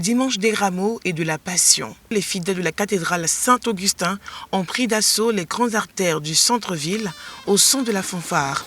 Dimanche des Rameaux et de la Passion. Les fidèles de la cathédrale Saint-Augustin ont pris d'assaut les grandes artères du centre-ville au son de la fanfare.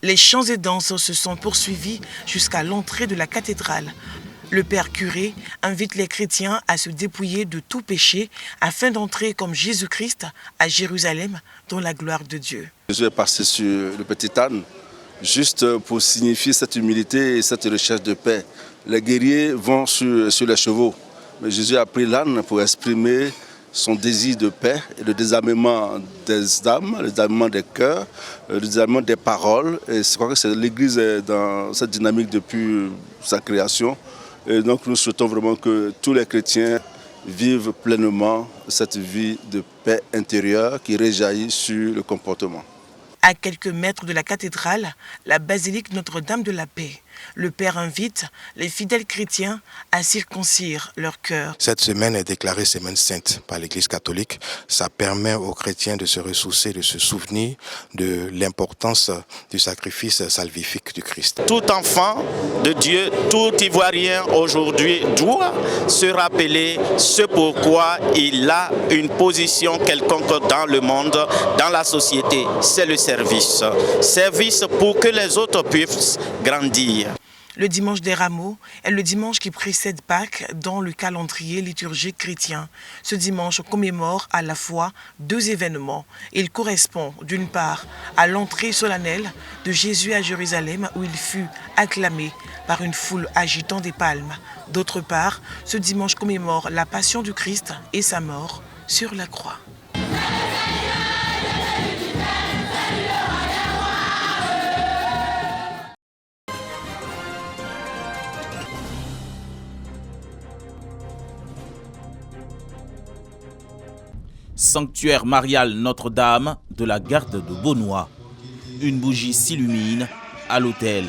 Les chants et danses se sont poursuivis jusqu'à l'entrée de la cathédrale. Le père curé invite les chrétiens à se dépouiller de tout péché afin d'entrer comme Jésus-Christ à Jérusalem dans la gloire de Dieu. Jésus est passé sur le petit âne juste pour signifier cette humilité et cette recherche de paix. Les guerriers vont sur les chevaux, mais Jésus a pris l'âne pour exprimer son désir de paix et le désarmement des âmes, le désarmement des cœurs, le désarmement des paroles. Et je crois que l'Église est dans cette dynamique depuis sa création. Et donc nous souhaitons vraiment que tous les chrétiens vivent pleinement cette vie de paix intérieure qui réjaillit sur le comportement. À quelques mètres de la cathédrale, la basilique Notre-Dame de la Paix. Le Père invite les fidèles chrétiens à circoncire leur cœur. Cette semaine est déclarée semaine sainte par l'Église catholique. Ça permet aux chrétiens de se ressourcer, de se souvenir de l'importance du sacrifice salvifique du Christ. Tout enfant de Dieu, tout Ivoirien aujourd'hui doit se rappeler ce pourquoi il a une position quelconque dans le monde, dans la société. C'est le service. Service pour que les autres puissent grandir. Le dimanche des Rameaux est le dimanche qui précède Pâques dans le calendrier liturgique chrétien. Ce dimanche commémore à la fois deux événements. Il correspond d'une part à l'entrée solennelle de Jésus à Jérusalem où il fut acclamé par une foule agitant des palmes. D'autre part, ce dimanche commémore la passion du Christ et sa mort sur la croix. Sanctuaire marial Notre-Dame de la Garde de Beaunois. Une bougie s'illumine à l'autel.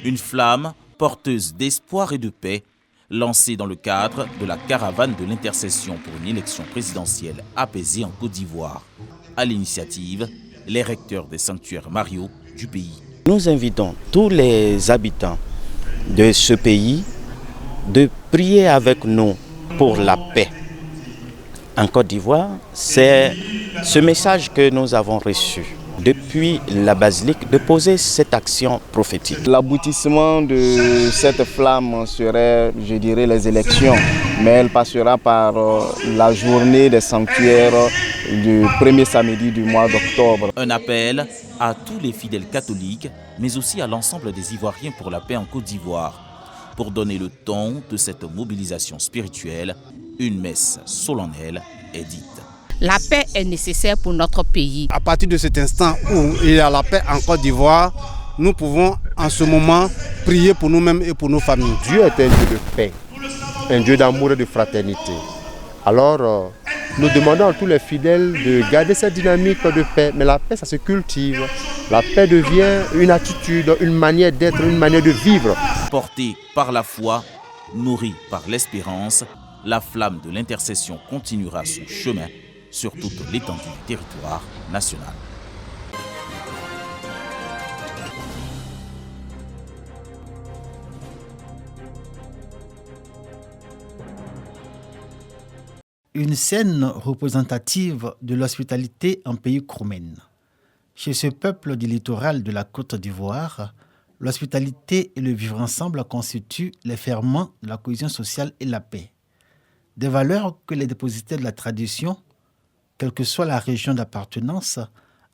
Une flamme porteuse d'espoir et de paix lancée dans le cadre de la caravane de l'intercession pour une élection présidentielle apaisée en Côte d'Ivoire. À l'initiative, les recteurs des sanctuaires mariaux du pays. Nous invitons tous les habitants de ce pays de prier avec nous pour la paix. En Côte d'Ivoire, c'est ce message que nous avons reçu depuis la basilique de poser cette action prophétique. L'aboutissement de cette flamme serait, je dirais, les élections, mais elle passera par la journée des sanctuaires du premier samedi du mois d'octobre. Un appel à tous les fidèles catholiques, mais aussi à l'ensemble des Ivoiriens pour la paix en Côte d'Ivoire. Pour donner le ton de cette mobilisation spirituelle, une messe solennelle est dite. La paix est nécessaire pour notre pays. À partir de cet instant où il y a la paix en Côte d'Ivoire, nous pouvons en ce moment prier pour nous-mêmes et pour nos familles. Dieu est un Dieu de paix, un Dieu d'amour et de fraternité. Alors, nous demandons à tous les fidèles de garder cette dynamique de paix. Mais la paix, ça se cultive. La paix devient une attitude, une manière d'être, une manière de vivre. Portée par la foi, nourrie par l'espérance, la flamme de l'intercession continuera son chemin sur toute l'étendue du territoire national. Une scène représentative de l'hospitalité en pays Kroumen. Chez ce peuple du littoral de la Côte d'Ivoire, l'hospitalité et le vivre ensemble constituent les ferments de la cohésion sociale et la paix. Des valeurs que les dépositaires de la tradition, quelle que soit la région d'appartenance,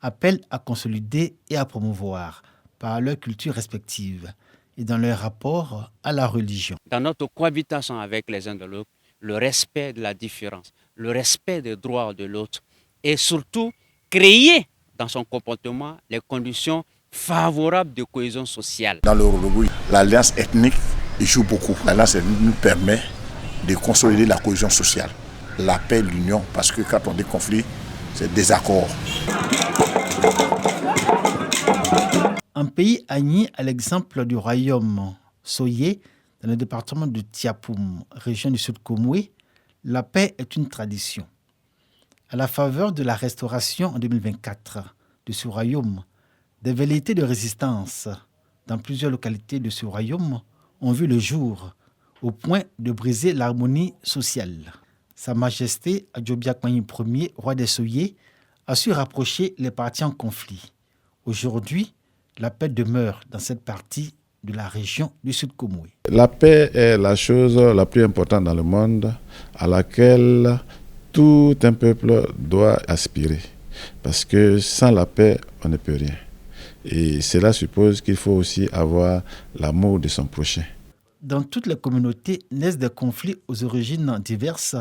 appellent à consolider et à promouvoir par leur culture respective et dans leur rapport à la religion. Dans notre cohabitation avec les uns de l'autre, le respect de la différence, le respect des droits de l'autre et surtout créer dans son comportement les conditions favorables de cohésion sociale. Dans le Rologoui, l'alliance ethnique joue beaucoup. L'alliance ethnique nous permet de consolider la cohésion sociale, la paix, l'union, parce que quand on a des conflits, c'est désaccord. Un pays agni à l'exemple du royaume Soye, dans le département de Tiapoum, région du Sud Komoué, La paix est une tradition. À la faveur de la restauration en 2024 de ce royaume, des velléités de résistance dans plusieurs localités de ce royaume ont vu le jour au point de briser l'harmonie sociale. Sa Majesté Adjobiakmanyi Ier, roi des Soyez, a su rapprocher les parties en conflit. Aujourd'hui, la paix demeure dans cette partie de la région du Sud-Comoé. La paix est la chose la plus importante dans le monde à laquelle tout un peuple doit aspirer. Parce que sans la paix, on ne peut rien. Et cela suppose qu'il faut aussi avoir l'amour de son prochain. Dans toutes les communautés naissent des conflits aux origines diverses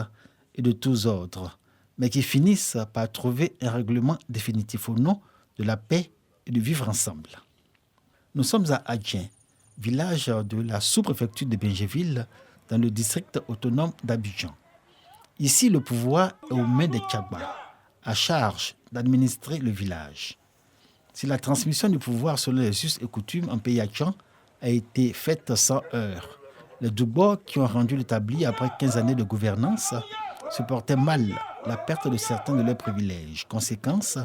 et de tous ordres, mais qui finissent par trouver un règlement définitif au nom de la paix et du vivre ensemble. Nous sommes à Adjen, village de la sous-préfecture de Bingéville, dans le district autonome d'Abidjan. Ici, le pouvoir est aux mains des Tchagba, à charge d'administrer le village. Si la transmission du pouvoir selon les us et coutumes en pays Adjan a été faite sans heurts, les Dougbo qui ont rendu l'établi après 15 années de gouvernance supportaient mal la perte de certains de leurs privilèges. Conséquence,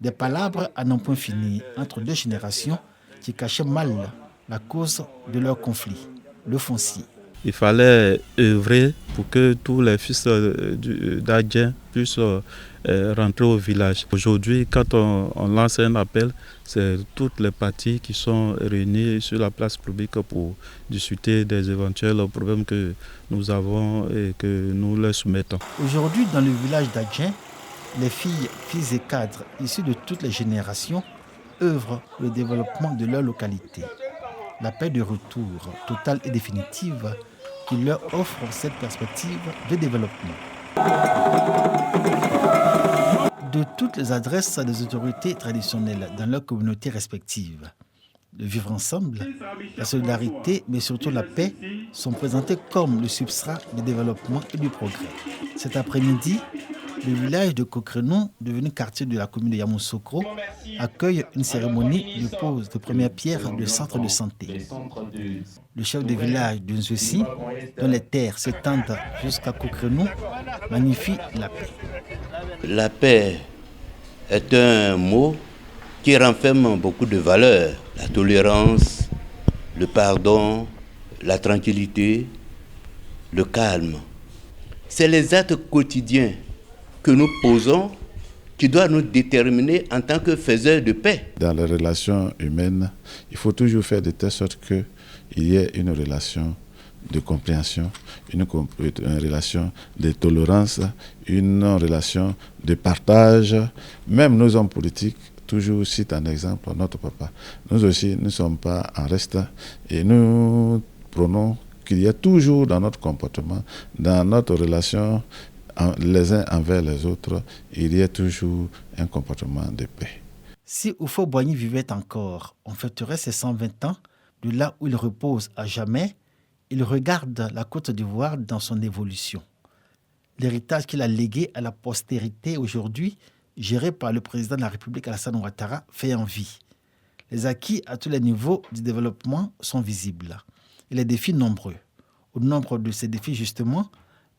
des palabres à non point fini entre deux générations qui cachaient mal la cause de leur conflit, le foncier. Il fallait œuvrer pour que tous les fils d'Adjen puissent rentrer au village. Aujourd'hui, quand on lance un appel, c'est toutes les parties qui sont réunies sur la place publique pour discuter des éventuels problèmes que nous avons et que nous leur soumettons. Aujourd'hui, dans le village d'Adjen, les filles, fils et cadres issus de toutes les générations œuvrent pour le développement de leur localité. La paix de retour, totale et définitive, qui leur offre cette perspective de développement. De toutes les adresses des autorités traditionnelles dans leurs communautés respectives, le vivre ensemble, la solidarité, mais surtout la paix, sont présentés comme le substrat du développement et du progrès. Cet après-midi, le village de Kokrenou, devenu quartier de la commune de Yamoussoukro, accueille une cérémonie de pose de première pierre de centre de santé. Le chef de village de Nzwessi, dont les terres s'étendent jusqu'à Kokrenou, magnifie la paix. La paix est un mot qui renferme beaucoup de valeurs. La tolérance, le pardon, la tranquillité, le calme. C'est les actes quotidiens que nous posons qui doit nous déterminer en tant que faiseurs de paix. Dans les relations humaines, il faut toujours faire de telle sorte qu'il y ait une relation de compréhension, une relation de tolérance, une relation de partage. Même nos hommes politiques, toujours cite un exemple, notre papa. Nous aussi, nous ne sommes pas en reste et nous prenons qu'il y a toujours dans notre comportement, dans notre relation les uns envers les autres, il y a toujours un comportement de paix. Si Houphouët-Boigny vivait encore, on fêterait ses 120 ans. De là où il repose à jamais, il regarde la Côte d'Ivoire dans son évolution. L'héritage qu'il a légué à la postérité aujourd'hui, géré par le président de la République Alassane Ouattara, fait envie. Les acquis à tous les niveaux du développement sont visibles et les défis nombreux. Au nombre de ces défis, justement,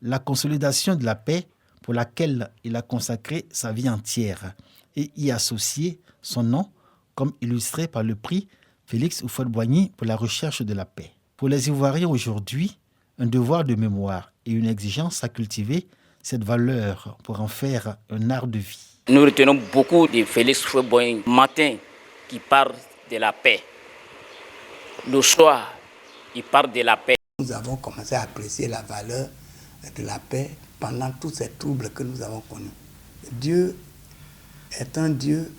la consolidation de la paix pour laquelle il a consacré sa vie entière et y associé son nom, comme illustré par le prix Félix Houphouët-Boigny pour la recherche de la paix. Pour les Ivoiriens aujourd'hui, un devoir de mémoire et une exigence à cultiver cette valeur pour en faire un art de vie. Nous retenons beaucoup de Félix Houphouët-Boigny matin qui parle de la paix. Le soir, il parle de la paix. Nous avons commencé à apprécier la valeur de la paix pendant tous ces troubles que nous avons connus. Dieu est un Dieu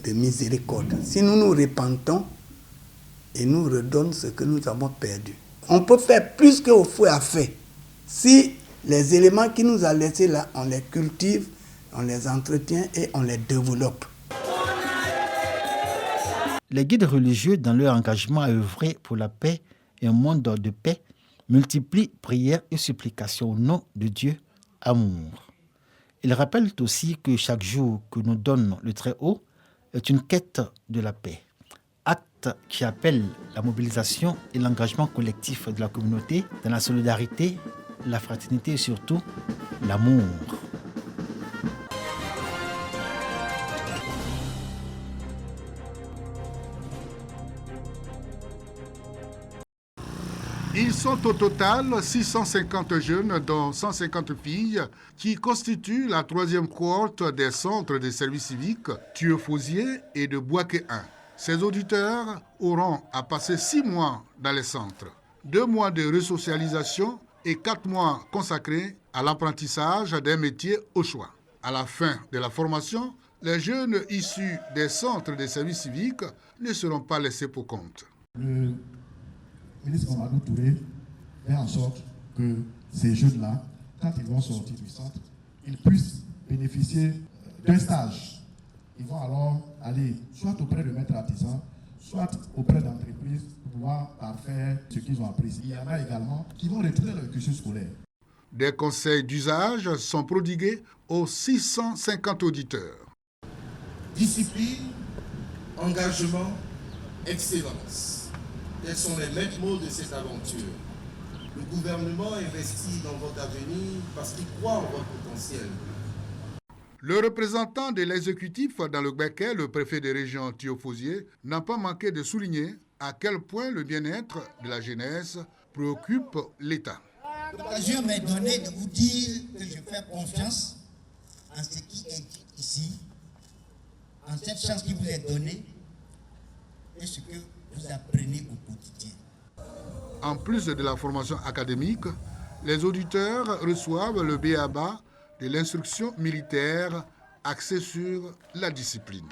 de miséricorde. Si nous nous repentons, il nous redonne ce que nous avons perdu. On peut faire plus que Houphouët a fait. Si les éléments qu'il nous a laissés là, on les cultive, on les entretient et on les développe. Les guides religieux, dans leur engagement à œuvrer pour la paix et un monde de paix, multiplient prières et supplications au nom de Dieu, amour. Ils rappellent aussi que chaque jour que nous donne le Très-Haut est une quête de la paix. Acte qui appelle la mobilisation et l'engagement collectif de la communauté dans la solidarité la fraternité et surtout l'amour. Ils sont au total 650 jeunes, dont 150 filles, qui constituent la troisième cohorte des centres de services civiques Thieuphosier et de Bouaké 1. Ces auditeurs auront à passer 6 mois dans les centres, 2 mois de resocialisation et 4 mois consacrés à l'apprentissage d'un métier au choix. À la fin de la formation, les jeunes issus des centres de services civiques ne seront pas laissés pour compte. Le ministre Mamadou Touré fait en sorte que ces jeunes-là, quand ils vont sortir du centre, ils puissent bénéficier d'un stage. Ils vont alors aller soit auprès de maîtres artisans, soit auprès d'entreprises pour pouvoir parfaire ce qu'ils ont appris. Il y en a également qui vont retourner dans le cursus scolaire. Des conseils d'usage sont prodigués aux 650 auditeurs. Discipline, engagement, excellence. Quels sont les maîtres mots de cette aventure? Le gouvernement investit dans votre avenir parce qu'il croit en votre potentiel. Le représentant de l'exécutif dans le Béquet, le préfet de région Thieuphosier, n'a pas manqué de souligner à quel point le bien-être de la jeunesse préoccupe l'État. L'occasion m'est donnée de vous dire que je fais confiance en ce qui est dit ici, en cette chance qui vous est donnée et ce que vous apprenez au quotidien. En plus de la formation académique, les auditeurs reçoivent le b.a.-ba de l'instruction militaire axée sur la discipline.